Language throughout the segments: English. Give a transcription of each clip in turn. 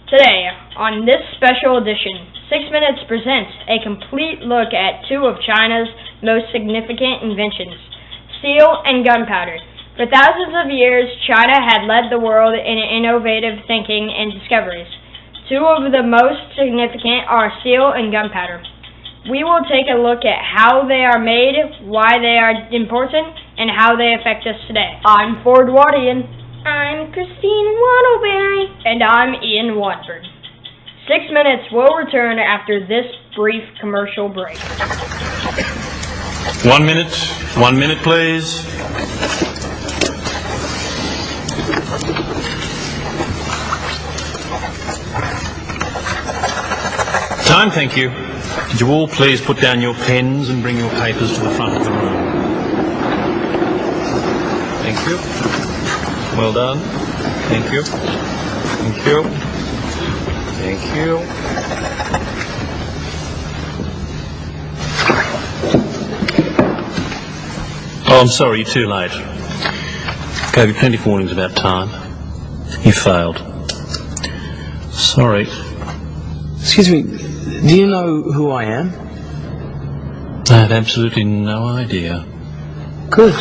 Today, on this special edition, 6 Minutes presents a complete look at two of China's most significant inventions, steel and gunpowder. For thousands of years, China had led the world in innovative thinking and discoveries. Two of the most significant are steel and gunpowder. We will take a look at how they are made, why they are important, and how they affect us today. I'm Ford Wadian. I'm Christine Waddleberry. And I'm Ian Watford. 6 Minutes will return after this brief commercial break. 1 minute. 1 minute, please. Time, thank you. Could you all please put down your pens and bring your papers to the front of the room? Thank you. Well done. Thank you. Thank you. Thank you. Oh, I'm sorry, you're too late. Gave you plenty of warnings about time. You failed. Sorry. Excuse me, do you know who I am? I have absolutely no idea. Good.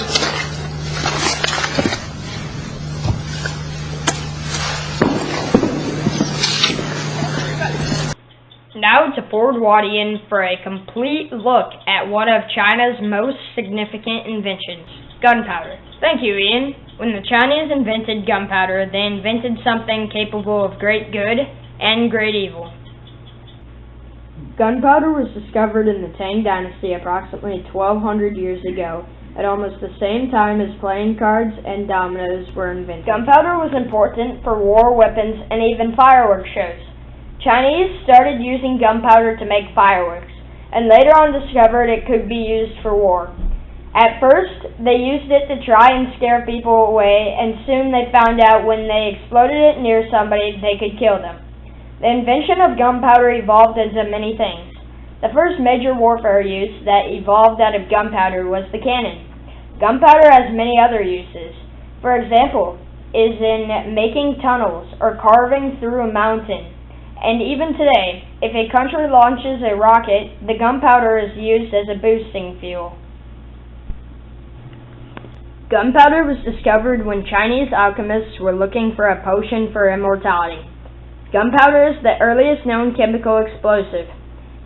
Now to Ford Wadian for a complete look at one of China's most significant inventions, gunpowder. Thank you, Ian. When the Chinese invented gunpowder, they invented something capable of great good and great evil. Gunpowder was discovered in the Tang Dynasty approximately 1200 years ago, at almost the same time as playing cards and dominoes were invented. Gunpowder was important for war weapons and even fireworks shows. Chinese started using gunpowder to make fireworks, and later on discovered it could be used for war. At first, they used it to try and scare people away, and soon they found out when they exploded it near somebody, they could kill them. The invention of gunpowder evolved into many things. The first major warfare use that evolved out of gunpowder was the cannon. Gunpowder has many other uses. For example, is in making tunnels or carving through a mountain. And even today, if a country launches a rocket, the gunpowder is used as a boosting fuel. Gunpowder was discovered when Chinese alchemists were looking for a potion for immortality. Gunpowder is the earliest known chemical explosive.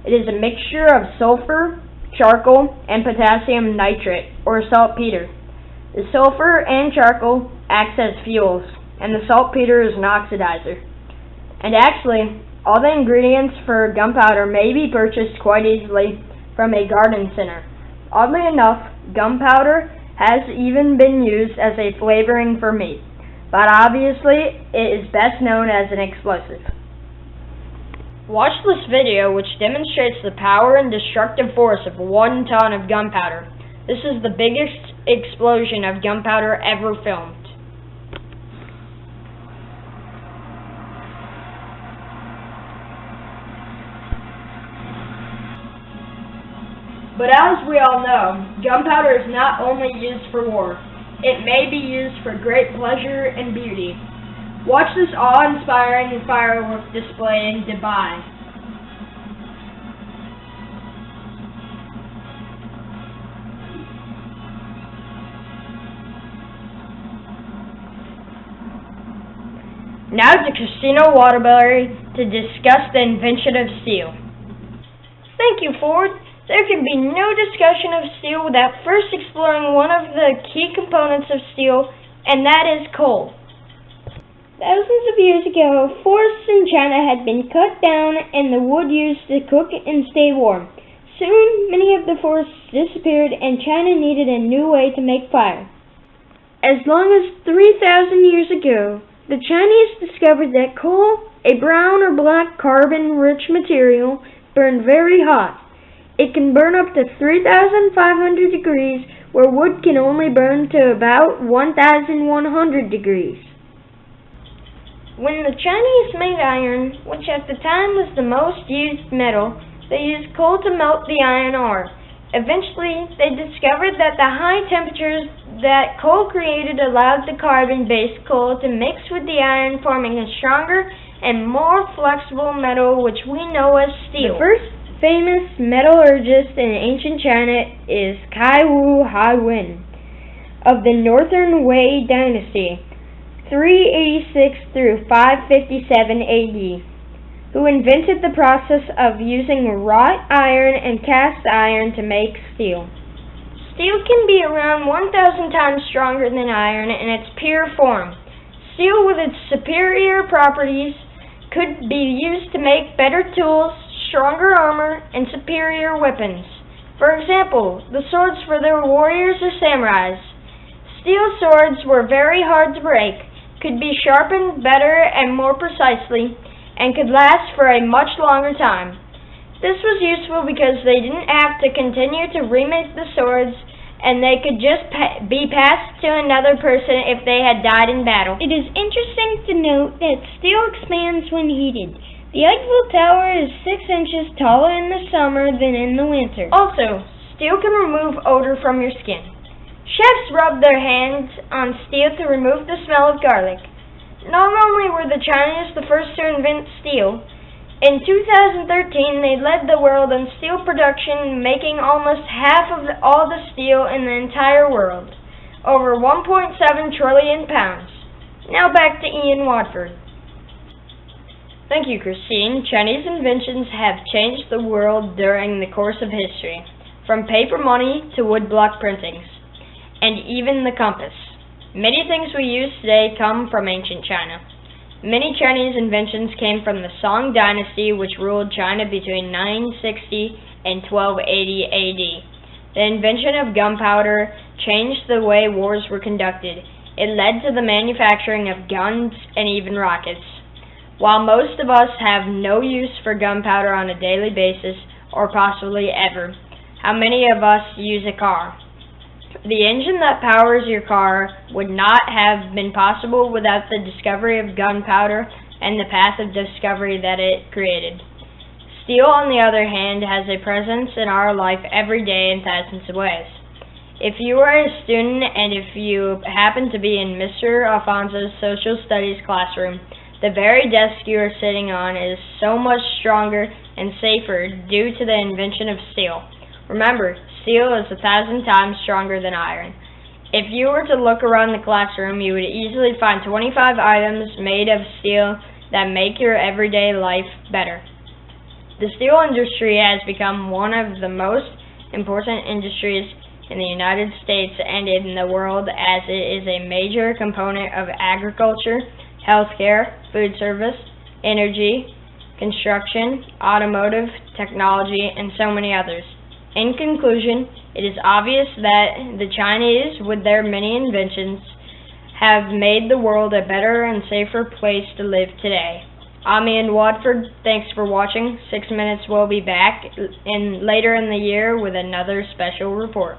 It is a mixture of sulfur, charcoal, and potassium nitrate, or saltpeter. The sulfur and charcoal acts as fuels, and the saltpeter is an oxidizer. And actually, all the ingredients for gunpowder may be purchased quite easily from a garden center. Oddly enough, gunpowder has even been used as a flavoring for meat, but obviously it is best known as an explosive. Watch this video which demonstrates the power and destructive force of 1 ton of gunpowder. This is the biggest explosion of gunpowder ever filmed. But as we all know, gunpowder is not only used for war. It may be used for great pleasure and beauty. Watch this awe-inspiring firework display in Dubai. Now to Christina Waterbury to discuss the invention of steel. Thank you, Ford. There can be no discussion of steel without first exploring one of the key components of steel, and that is coal. Thousands of years ago, forests in China had been cut down and the wood used to cook and stay warm. Soon, many of the forests disappeared and China needed a new way to make fire. As long as 3,000 years ago, the Chinese discovered that coal, a brown or black carbon-rich material, burned very hot. It can burn up to 3,500 degrees, where wood can only burn to about 1,100 degrees. When the Chinese made iron, which at the time was the most used metal, they used coal to melt the iron ore. Eventually, they discovered that the high temperatures that coal created allowed the carbon-based coal to mix with the iron, forming a stronger and more flexible metal which we know as steel. The first famous metallurgist in ancient China is Kai Wu Hai-wen of the Northern Wei dynasty, 386 through 557 AD, who invented the process of using wrought iron and cast iron to make steel. Steel can be around 1,000 times stronger than iron in its pure form. Steel with its superior properties could be used to make better tools, stronger armor, and superior weapons. For example, the swords for the warriors or samurais. Steel swords were very hard to break, could be sharpened better and more precisely, and could last for a much longer time. This was useful because they didn't have to continue to remake the swords, and they could just be passed to another person if they had died in battle. It is interesting to note that steel expands when heated. The Eiffel Tower is 6 inches taller in the summer than in the winter. Also, steel can remove odor from your skin. Chefs rub their hands on steel to remove the smell of garlic. Not only were the Chinese the first to invent steel, in 2013 they led the world in steel production, making almost half of all the steel in the entire world, over 1.7 trillion pounds. Now back to Ian Watford. Thank you, Christine. Chinese inventions have changed the world during the course of history, from paper money to woodblock printings, and even the compass. Many things we use today come from ancient China. Many Chinese inventions came from the Song dynasty, which ruled China between 960 and 1280 AD. The invention of gunpowder changed the way wars were conducted. It led to the manufacturing of guns and even rockets. While most of us have no use for gunpowder on a daily basis, or possibly ever, how many of us use a car? The engine that powers your car would not have been possible without the discovery of gunpowder and the path of discovery that it created. Steel, on the other hand, has a presence in our life every day in thousands of ways. If you are a student and if you happen to be in Mr. Afonso's social studies classroom, the very desk you are sitting on is so much stronger and safer due to the invention of steel. Remember, steel is 1,000 times stronger than iron. If you were to look around the classroom, you would easily find 25 items made of steel that make your everyday life better. The steel industry has become one of the most important industries in the United States and in the world, as it is a major component of agriculture, healthcare, food service, energy, construction, automotive, technology, and so many others. In conclusion, it is obvious that the Chinese, with their many inventions, have made the world a better and safer place to live today. I'm Ian Watford. Thanks for watching. 6 Minutes will be back later in the year with another special report.